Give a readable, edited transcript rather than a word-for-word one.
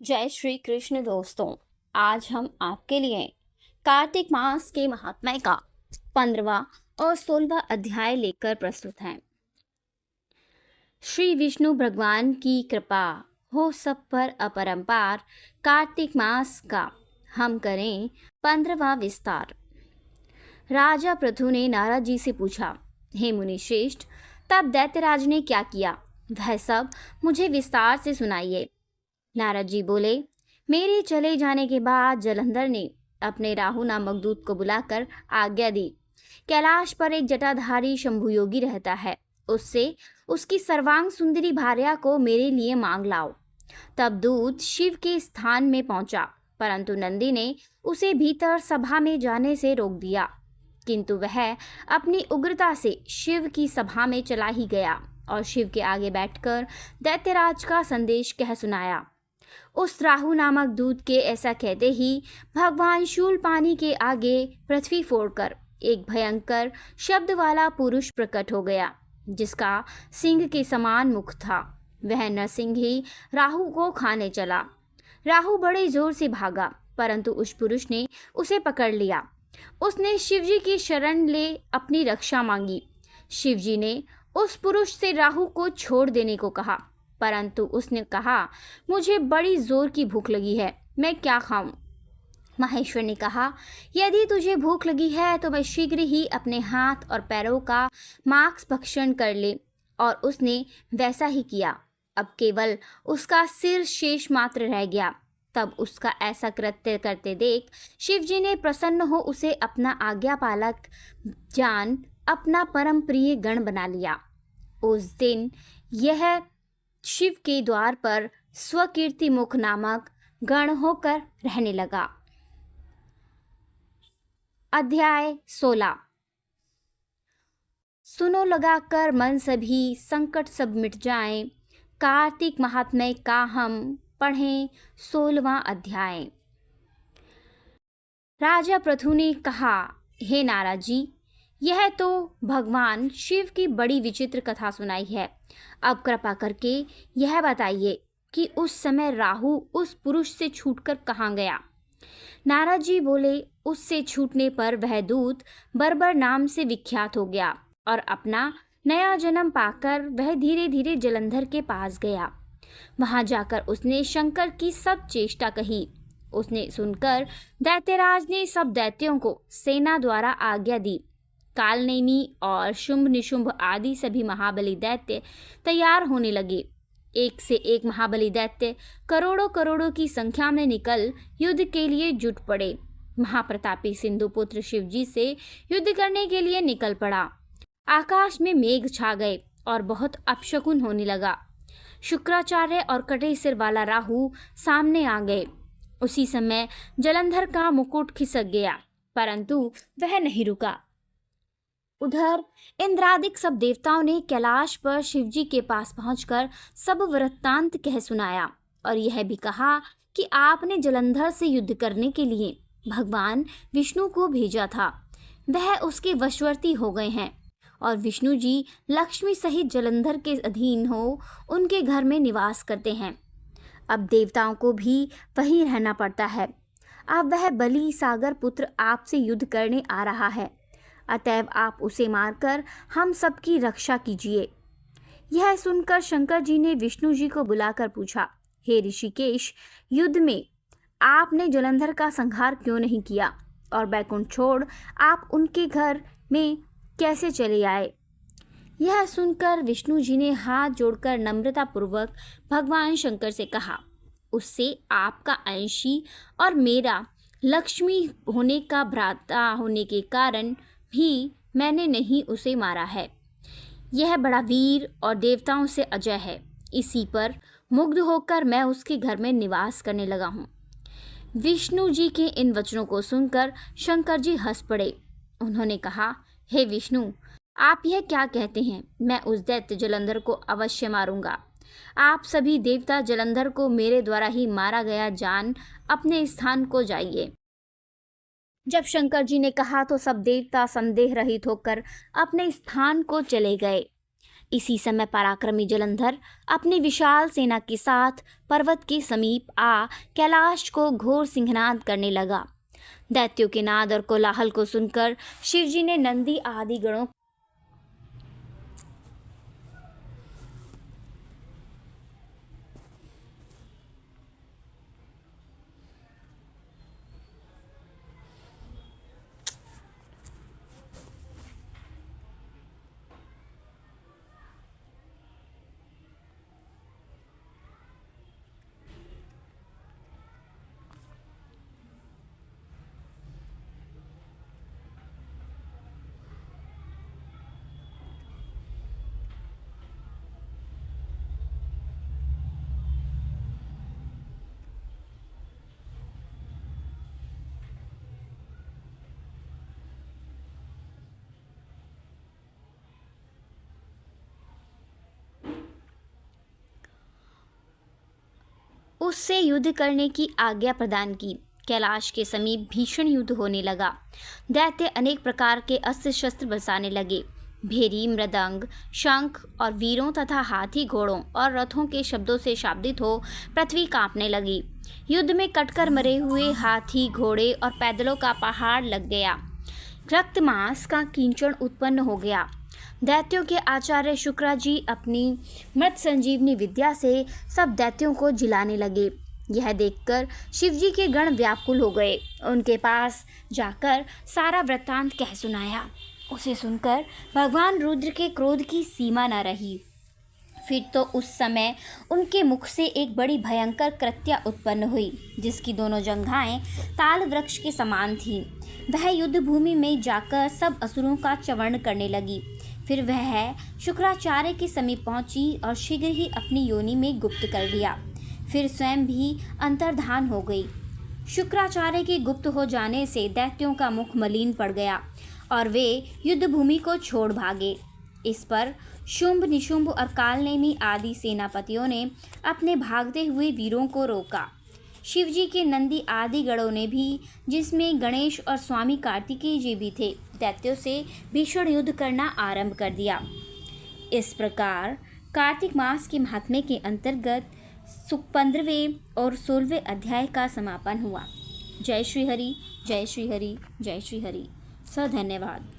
जय श्री कृष्ण दोस्तों। आज हम आपके लिए कार्तिक मास के महात्म्य का 15वां और 16वां अध्याय लेकर प्रस्तुत हैं। श्री विष्णु भगवान की कृपा हो सब पर अपरंपार। कार्तिक मास का हम करें 15वां विस्तार। राजा पृथु ने नारद जी से पूछा, हे मुनि श्रेष्ठ, तब दैत्यराज ने क्या किया, वह सब मुझे विस्तार से सुनाइए। नारद जी बोले, मेरे चले जाने के बाद जलंधर ने अपने राहु नामक दूत को बुलाकर आज्ञा दी, कैलाश पर एक जटाधारी शंभु योगी रहता है, उससे उसकी सर्वांग सुंदरी भार्या को मेरे लिए मांग लाओ। तब दूत शिव के स्थान में पहुंचा, परंतु नंदी ने उसे भीतर सभा में जाने से रोक दिया, किंतु वह अपनी उग्रता से शिव की सभा में चला ही गया और शिव के आगे बैठकर दैत्यराज का संदेश कह सुनाया। उस राहु नामक दूत के ऐसा कहते ही भगवान शूलपाणी के आगे पृथ्वी फोड़कर एक भयंकर शब्द वाला पुरुष प्रकट हो गया, जिसका सिंह के समान मुख था। वह नरसिंह ही राहु को खाने चला। राहु बड़े जोर से भागा, परंतु उस पुरुष ने उसे पकड़ लिया। उसने शिवजी की शरण ले अपनी रक्षा मांगी। शिवजी ने उस पुरुष से राहु को छोड़ देने को कहा, परंतु उसने कहा, मुझे बड़ी जोर की भूख लगी है, मैं क्या खाऊं। महेश्वर ने कहा, यदि तुझे भूख लगी है तो मैं शीघ्र ही अपने हाथ और पैरों का मांस भक्षण कर ले। और उसने वैसा ही किया। अब केवल उसका सिर शेष मात्र रह गया। तब उसका ऐसा कृत्य करते देख शिवजी ने प्रसन्न हो उसे अपना आज्ञापालक जान अपना परम प्रिय गण बना लिया। उस दिन यह शिव के द्वार पर स्वकीर्ति मुख नामक गण होकर रहने लगा। अध्याय 16। सुनो लगाकर मन सभी, संकट सब मिट जाएं। कार्तिक महात्म्य का हम पढ़ें 16वां अध्याय। राजा पृथु ने कहा, हे नारद जी, यह तो भगवान शिव की बड़ी विचित्र कथा सुनाई है। अब कृपा करके यह बताइए कि उस समय राहु उस पुरुष से छूटकर कहाँ गया। नारद जी बोले, उससे छूटने पर वह दूत बर्बर नाम से विख्यात हो गया और अपना नया जन्म पाकर वह धीरे धीरे जलंधर के पास गया। वहां जाकर उसने शंकर की सब चेष्टा कही। उसने सुनकर दैत्यराज ने सब दैत्यों को सेना द्वारा आज्ञा दी। कालनेमी और शुंभ निशुंभ आदि सभी महाबली दैत्य तैयार होने लगे। एक से एक महाबली दैत्य करोड़ों करोड़ों की संख्या में निकल युद्ध के लिए जुट पड़े। महाप्रतापी सिंधुपुत्र शिवजी से युद्ध करने के लिए निकल पड़ा। आकाश में मेघ छा गए और बहुत अपशकुन होने लगा। शुक्राचार्य और कटे सिर वाला राहु सामने आ गए। उसी समय जलंधर का मुकुट खिसक गया, परंतु वह नहीं रुका। उधर इंद्रादिक सब देवताओं ने कैलाश पर शिवजी के पास पहुंचकर सब वृत्तांत कह सुनाया और यह भी कहा कि आपने जलंधर से युद्ध करने के लिए भगवान विष्णु को भेजा था। वह उसके वशवर्ती हो गए हैं और विष्णु जी लक्ष्मी सहित जलंधर के अधीन हो उनके घर में निवास करते हैं। अब देवताओं को भी वहीं रहना पड़ता है। अब वह बलि सागर पुत्र आपसे युद्ध करने आ रहा है, अतएव आप उसे मारकर हम सबकी रक्षा कीजिए। यह सुनकर शंकर जी ने विष्णु जी को बुलाकर पूछा, हे ऋषिकेश, युद्ध में आपने जलंधर का संहार क्यों नहीं किया और बैकुंठ छोड़ आप उनके घर में कैसे चले आए। यह सुनकर विष्णु जी ने हाथ जोड़कर नम्रतापूर्वक भगवान शंकर से कहा, उससे आपका अंशी और मेरा लक्ष्मी होने का भ्राता होने के कारण भी मैंने नहीं उसे मारा है। यह बड़ा वीर और देवताओं से अजय है। इसी पर मुग्ध होकर मैं उसके घर में निवास करने लगा हूँ। विष्णु जी के इन वचनों को सुनकर शंकर जी हंस पड़े। उन्होंने कहा, हे विष्णु, आप यह क्या कहते हैं। मैं उस दैत्य जलंधर को अवश्य मारूंगा। आप सभी देवता जलंधर को मेरे द्वारा ही मारा गया जान अपने स्थान को जाइए। जब शंकर जी ने कहा तो सब देवता संदेह रहित होकर अपने स्थान को चले गए। इसी समय पराक्रमी जलंधर अपनी विशाल सेना के साथ पर्वत के समीप आ कैलाश को घोर सिंहनाद करने लगा। दैत्यों के नाद और कोलाहल को सुनकर शिवजी ने नंदी आदि गणों उससे युद्ध करने की आज्ञा प्रदान की। कैलाश के समीप भीषण युद्ध होने लगा। दैत्य अनेक प्रकार के अस्त्र शस्त्र बरसाने लगे। भेरी, मृदंग, शंख और वीरों तथा हाथी, घोड़ों और रथों के शब्दों से शाब्दित हो पृथ्वी कांपने लगी। युद्ध में कटकर मरे हुए हाथी, घोड़े और पैदलों का पहाड़ लग गया। रक्त मांस का कींचड़ उत्पन्न हो गया। दैत्यों के आचार्य शुक्राजी अपनी मृत संजीवनी विद्या से सब दैत्यों को जिलाने लगे। यह देखकर शिवजी के गण व्याकुल हो गए। उनके पास जाकर सारा वृत्तांत कह सुनाया। उसे सुनकर भगवान रुद्र के क्रोध की सीमा न रही। फिर तो उस समय उनके मुख से एक बड़ी भयंकर कृत्या उत्पन्न हुई, जिसकी दोनों जंघाएं ताल वृक्ष के समान थीं। वह युद्ध भूमि में जाकर सब असुरों का च्यवरण करने लगी। फिर वह शुक्राचार्य के समीप पहुंची और शीघ्र ही अपनी योनि में गुप्त कर लिया। फिर स्वयं भी अंतर्धान हो गई। शुक्राचार्य के गुप्त हो जाने से दैत्यों का मुख मलिन पड़ गया और वे युद्ध भूमि को छोड़ भागे। इस पर शुंभ, निशुंभ और कालनेमी आदि सेनापतियों ने अपने भागते हुए वीरों को रोका। शिवजी के नंदी आदि गणों ने भी, जिसमें गणेश और स्वामी कार्तिकेय जी भी थे, दैत्यों से भीषण युद्ध करना आरंभ कर दिया। इस प्रकार कार्तिक मास के महात्म्य के अंतर्गत 15वें और 16वें अध्याय का समापन हुआ। जय श्री हरि, जय श्री हरि, जय श्री हरि। धन्यवाद।